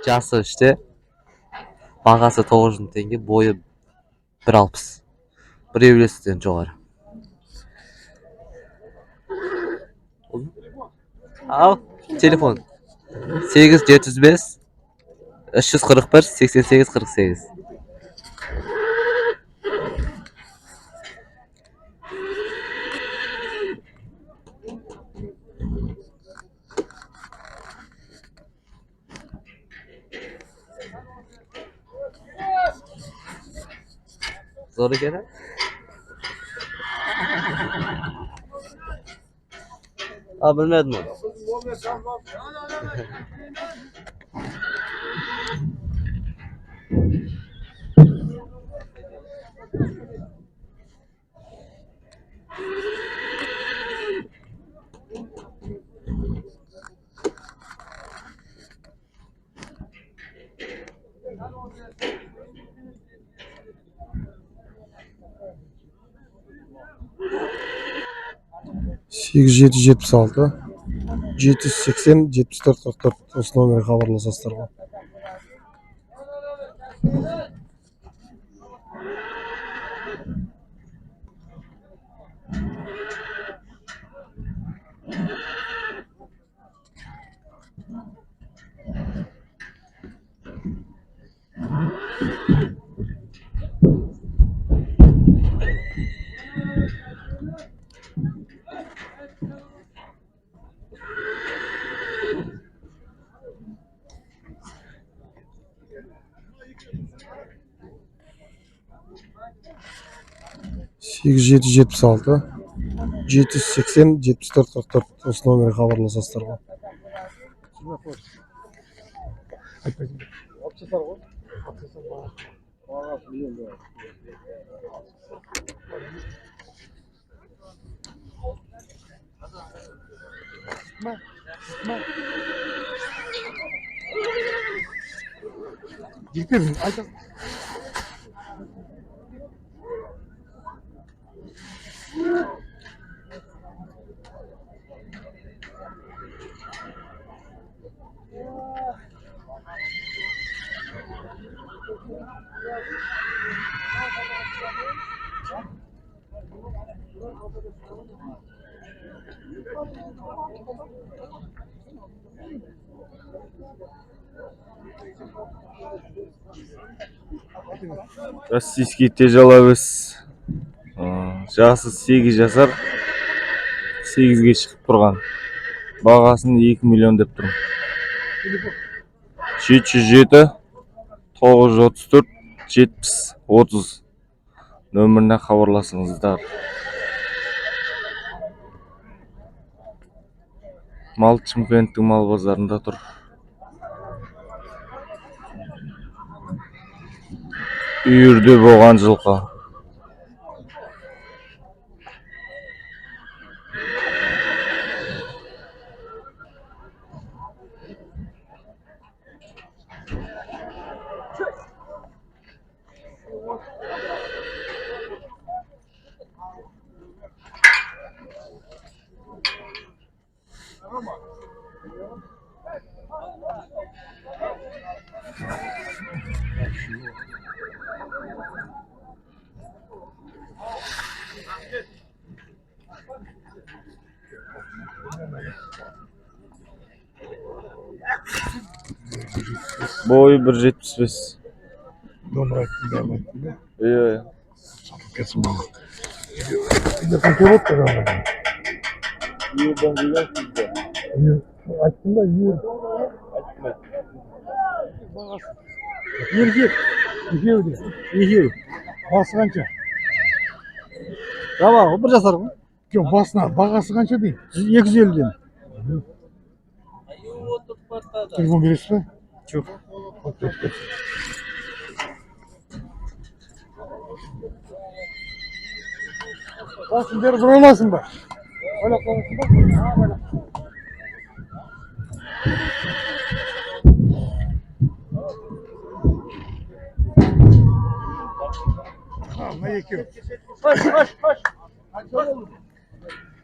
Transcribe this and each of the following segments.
Jası işte. Бағасы 900 мың теңге, бойы 1,60. Bir evlesinden жоғары. Al, telefon. 8705 341 8848. Zor ekan. Bilmedim onu. Сегіз жеті жетпіс алты 780 74 44 осы номерге хабарласасыздар ғой. Сегіз жеті жетпіс алты 780 74 44 осы номерге хабарласасыздар ғой. Российский тежеловес. Жасы 8 жасар. 8-ге шығып тұрған. Бағасын 2 миллион деп тұрмын. 707 934 70 30 нөміріне хабарласыңыздар. Мал Шымкенттің мал базарында тұр. Үйірде болған жылқы. Boyu 1.75. Домрак, Iya. kesin bana. Bir de paket da var. Yürden güzel sizde. Açtım da yiyor. Açma. Yer. Yer. Bası kança? Tamam, o bir жасар mı? Yok basına. Bagası kança değil. 250'den. Telefon verirsin mi? Çok. Basın der buralasın bak. Öyle konuşsun bak. Ha böyle. Ne yıkıyor? Koş.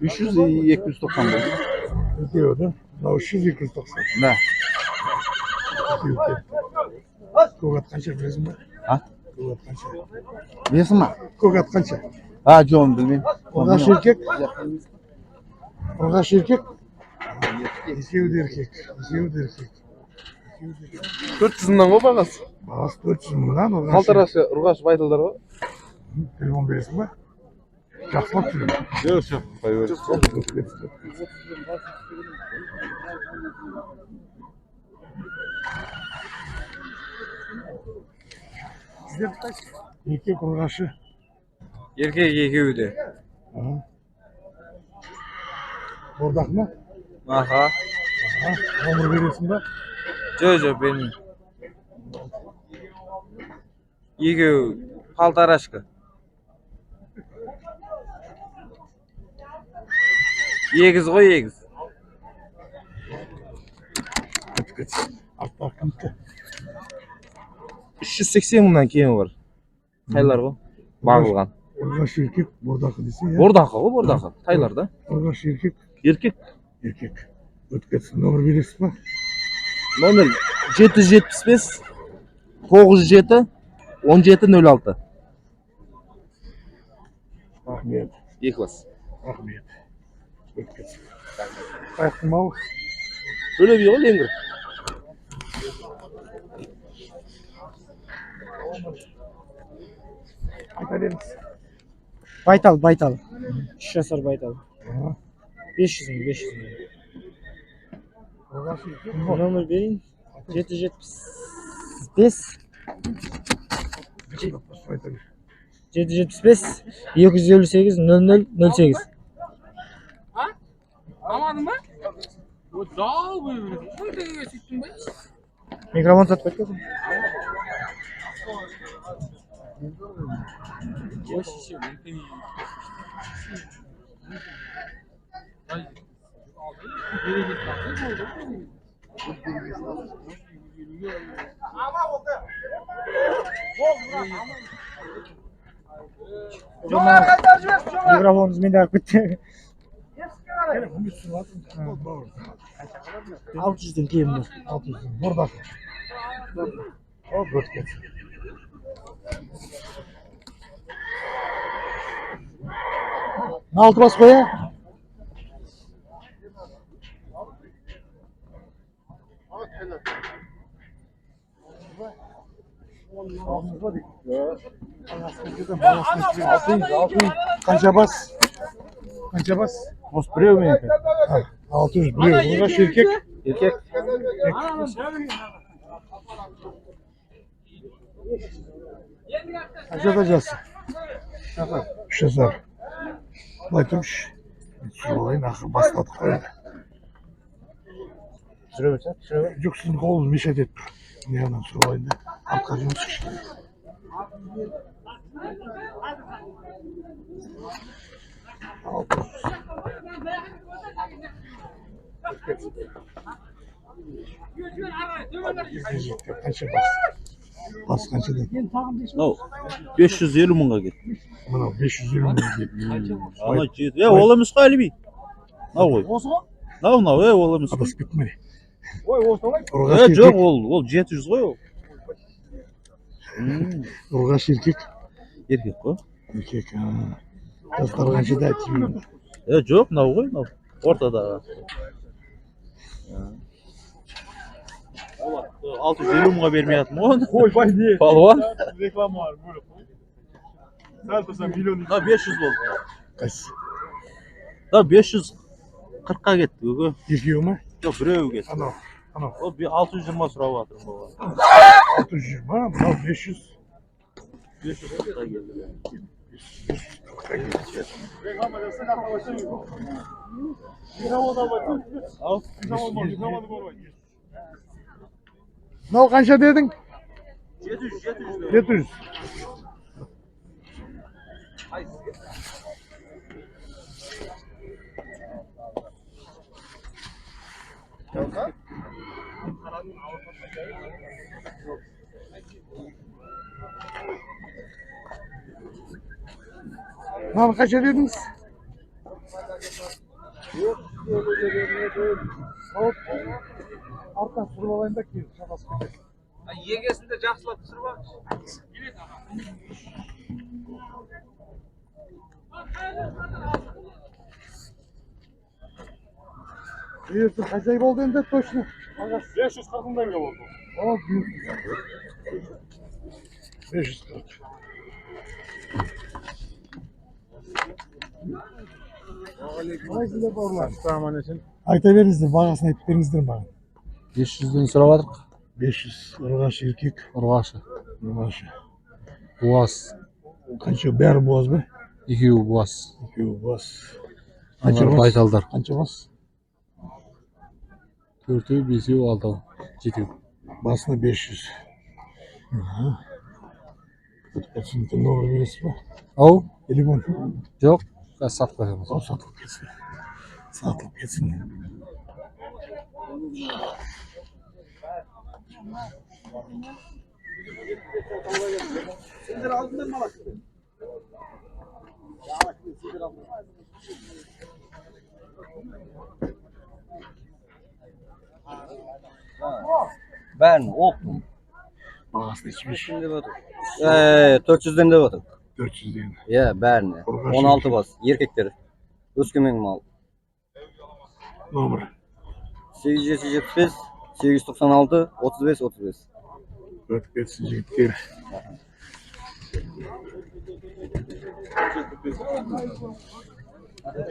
300 290 oldu. Yıkıyordu. Daha 300 290. Ne? Көк ат қанша білесің ба? А? Көк ат қанша? Білесің ма? Көк ат қанша? А, жоқ, білмеймін. Ұрғаш еркек. Ұрғаш еркек. Екеуі де еркек. 400 мыңнан ғой бағасы. Бағасы 400 мыңнан. Қалтарасы ұрғаш байтылдар ғой. Телефон бересің ба? Жақсылап жүрем. Жоқ, қой бер. Еркек ұрғашы. Еркек екеуі де. Бордақ ма? Аха. Номер бересің ба? Жоқ, бермеймін. Екеуі полторашка. Егіз ғой, егіз. Артта кімді? 380 мыңнан кемі бар. Тайлар ғой. Бағылған. Ұрғаш еркек, бордақы десе, иә? Бордақы ғой, бордақы. Тайлар да. Ұрғаш еркек, Еркек. еркек. Өткетсін, номер бересің ба? Номер 775 97 1706. Рахмет, Екі бас. рахмет. Өткетсін. Аяқтың малы? Бөле бей ғой, ленгір. Айта беріңіз. Байтал. 3 жасар байтал. 500 мың. Ұрғаш еркек. Номер берейін. 775 Айта бер. 775 258 0008. Anladın mı? O dağ böyle. Bunu da geçtin be. Mikrofon satып кеткен. Boş işi mümkün. Mikrofonumuz mende alып кетті. 600'den кем бар. 600. Бордақы. О, өткетсін. Алты бас қоя. Қанша бас? Қанша бас? Осы біреу менікі. 600 біреу. Ұрғаш еркек. Еркек. Қаншада жасы? 3 жасар. Былай тұршы. Солайын ақыр бастадық қой. Түсіре берсең, түсіре бер. Жоқ, сіздің қолыңыз мешать етіп тұр. Неғынан солайын да. Артқа жұмыс күшті. Қанша бас? Бас қанша дейді? Мынау 550 мыңға кетті. Мынау 550 мың дейді. Ана жеті. Ол емес қой Әліби. Мынау ғой. Осы ғой? Мынау, ол емес. Адасып кетті ме? Ой, осы ғой? Ұрғаш Жоқ, еркек. ол 700 ғой ол. Ұрғаш еркек. Еркек қой. Еркек. Жастар қаншада тимейді. Жоқ, мынау ғой, мынау. Ортадағы. 650 мыңға бермей жатырмын ғой. Ойбай, не? Палуан. Реклама var, buyurun. Сәл тұрсам миллион. Мынау 500 болды. Қайсы? Мынау 540-қа кетті көке. Екеуі ма? Жоқ, біреуі кетті. Анау. Ол 620 сұрап жатырмын оған. 620, мынау 500. 540-қа келді. Реклама жасын, ақыласын. Реклама байтын. Ал. Рекламаны көрмейді. Мынау қанша дедің? 700. 700. Мынаны қанша дедіңіз? Hop. Arkadan sürüp alayım da ki. Şakası kötü. Yegesinde жақсылап түсіріп ал. Büyürsün. Acayip oldu hem de точно. 540 mыңға болды. O büyük. 540. Kaysında bağırlar. Assalamualaikum. Ayta verinizdir. Bağasını ayıp verinizdir bana. 500'den sұрап жатырық. 500. Ырғаш еркек. Ұрғашы. Ырғашы. Буаз. Қанша бәрі боз ба? Екеуі буаз. Екеуі боз. Аналар Қанша бас? байталдар. Қанша бас? 4-өө, 5-өө, 6-өө, 7-өө. Басына 500. Түсінікті номер бересіз ба? Ау? Телефон. Жоқ. Қазір сатып қоямыз. Ол сатылып кетсін. Сатылып кетсін. Ben oldum. Бағасын içmiş. 400'den de batır. 400 deyin. Ya Berni. Orgaşı. 16 bas. Erkekleri. Özkemen mal. Номер. 875 896 35 35. Öt ketsin jigitler.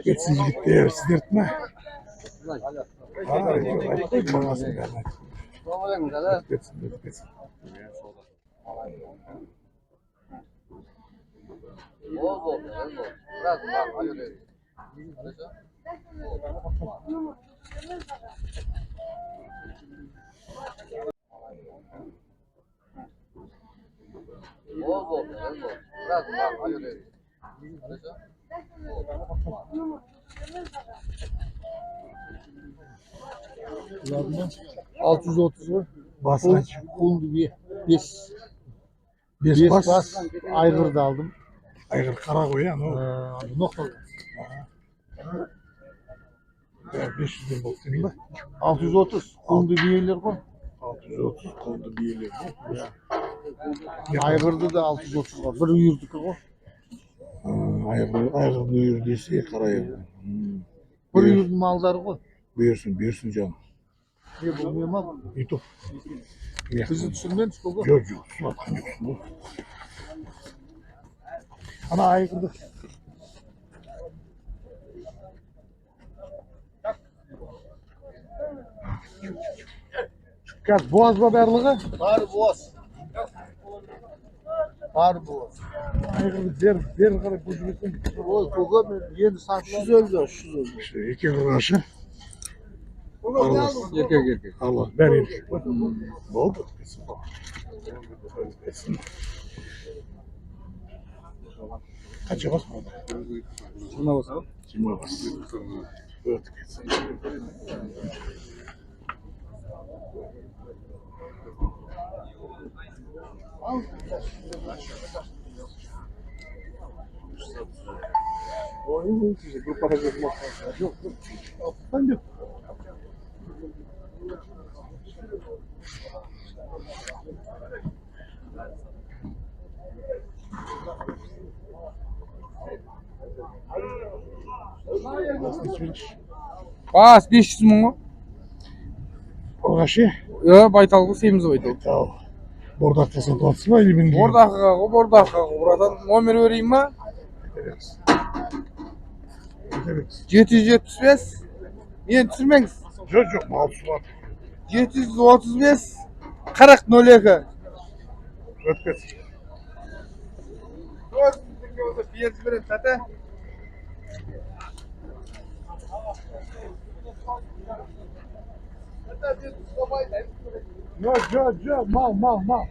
Ketsin jigitler. Sizler mi? Бағасын vermek. Öt ketsin, öt ketsin. Bunlardan 630 var. Bas kaç? Kul gibi 5 5 bas. bas. Aygır da aldım. Aygır kara koyan o. Nokta. 500 bin bok senin mi? 630. Kul gibi yerler koy. 630 koldu bir yerler. Aygır'da da 630 var. Bir yürüdük o. Aygır buyur dese karaya. Bir yürüdük malları koy. Buyursun canım. Ne bulmuyorum ama. YouTube. Bizi düşünmen çıkıyor. Yok. Sulatkan yoksun. Ana aygır'da. Gaz boğaz mı berliği? Var boz. Var boğaz. Aygır'da der kadar gücü gitsin. O koga mı? Yeni sanki. Şuz öldü. İşte iki karşı. Еркек. Allah ben erkek. Oldu. Kaça basmadı? Шына басқа? Kime bas? Öt ketsin. Бас 500 мың ғой. O kaşı? Байталғы семіз байтал. Tamam. Bordakta satılatsın mı? Elimin gibi. Бордаққа ғой, братан. Номер берейін ма? Evet. 775. Мені түсірмеңіз. Yok. Mal sulat. 735 40 02. Öt ketsin. Беріп берем, тата. Yok. Mal.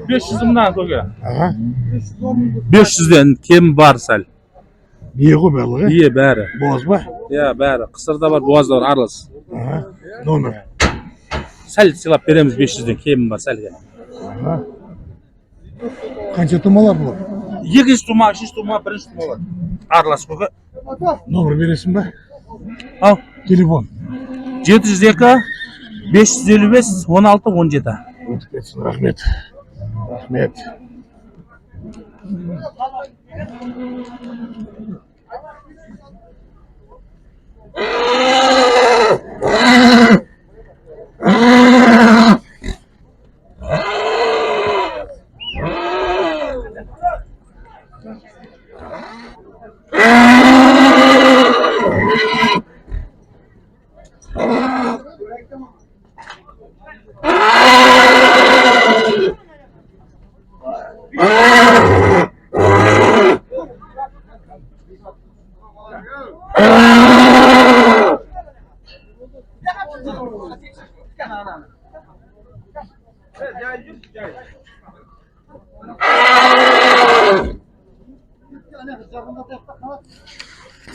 Beş yüz mыңнан көке. Aha. 500'den kim var sel? Bие ғой барлығы. Бие бәрі. Боз ба? Иә, бәрі. Қысырда бар, буазда бар, аралас. Аха. Номер. Сәл сыйлап береміз 500-ден, кемім бар сәлге. Аха. Қанша тумалар бұл? Екінші тума, үшінші тума, бірінші тума бар. Аралас қойға. Номер бересің ба? Ал, Телефон. 702 555 16 17. Өтіп кетсін, рахмет. Рахмет.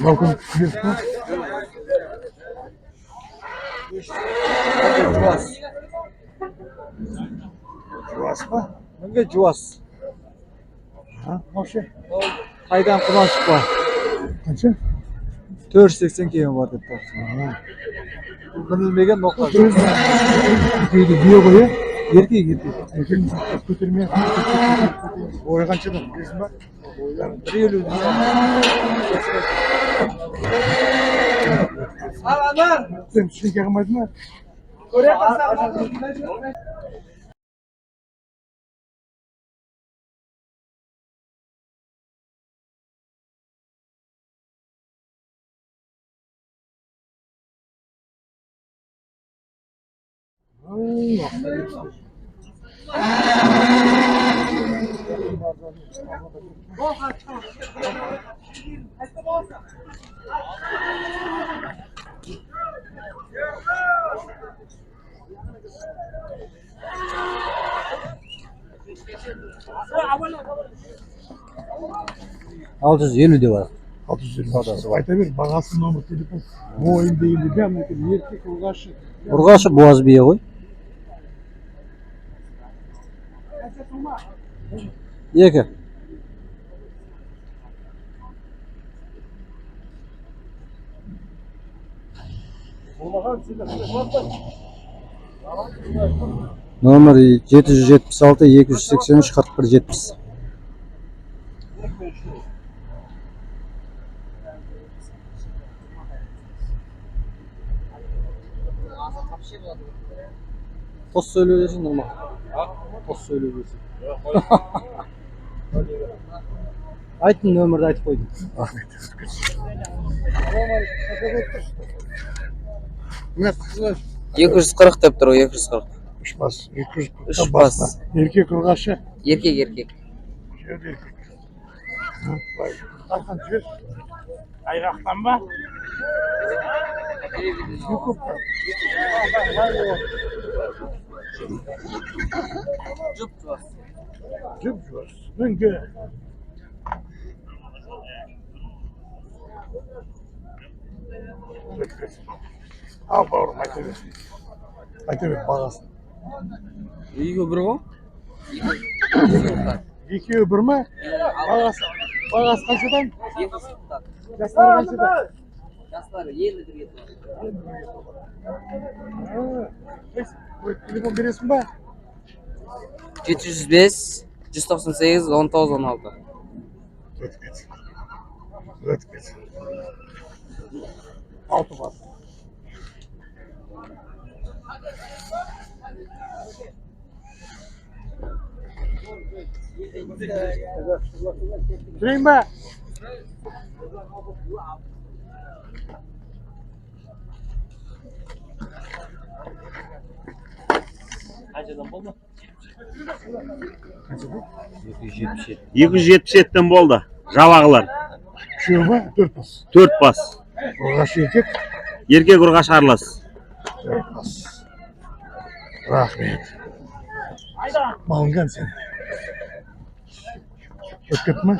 Балкон бересің ба? Жуас па? Мындай жуас. Вообще. Қайдан құдан шықпа. Қанша? 480 кем бар деп тапсырды. Білмеген ноқта. Дейді бие ғой, е? Еркек еркек. Екең көтерме. Ой, қаншадан білесің ба? 150. Сен түсінке қылмайдың ба? Алты жүз елу де бар. 650. Айта бер, бағасы номер телефон. Бойын дейінді де, мүмкін еркек ұрғашы. Ұрғашы буаз бие ғой. Екі. Номер 776 283 41 70. Toz söylüyorsun normal. Toz söylüyorsun. Aytın nömірді айтып қойдым. Рахмет. 240 деп тұр ғой, 240. Үш бас. 200 Үш бас. Еркек ұрғашы. Еркек. Жер еркек. Арқан жібер. Айғақтан ба? Жұп жуас. Мүңгі. Ал бауырым, айта бер. Айта бер, бағасын. Үйге бір ғой? Екеуі бір ме? Бағасы қаншадан? 240. Жастары қаншадан? Жастары 50 Телефон бересің ба? 705 198 19 16. Өтіп кетсін. Өтіп кетсін. 6 бас. Жүрейін ба? Қаншадан болды? 277'ten болды. Жабағылар. Үшеу ба? 4 бас. 4 бас. Ұрғашы еркек? Еркек ұрғаш аралас. 4 бас. Рахмет. Малынған сен. Өткет ме?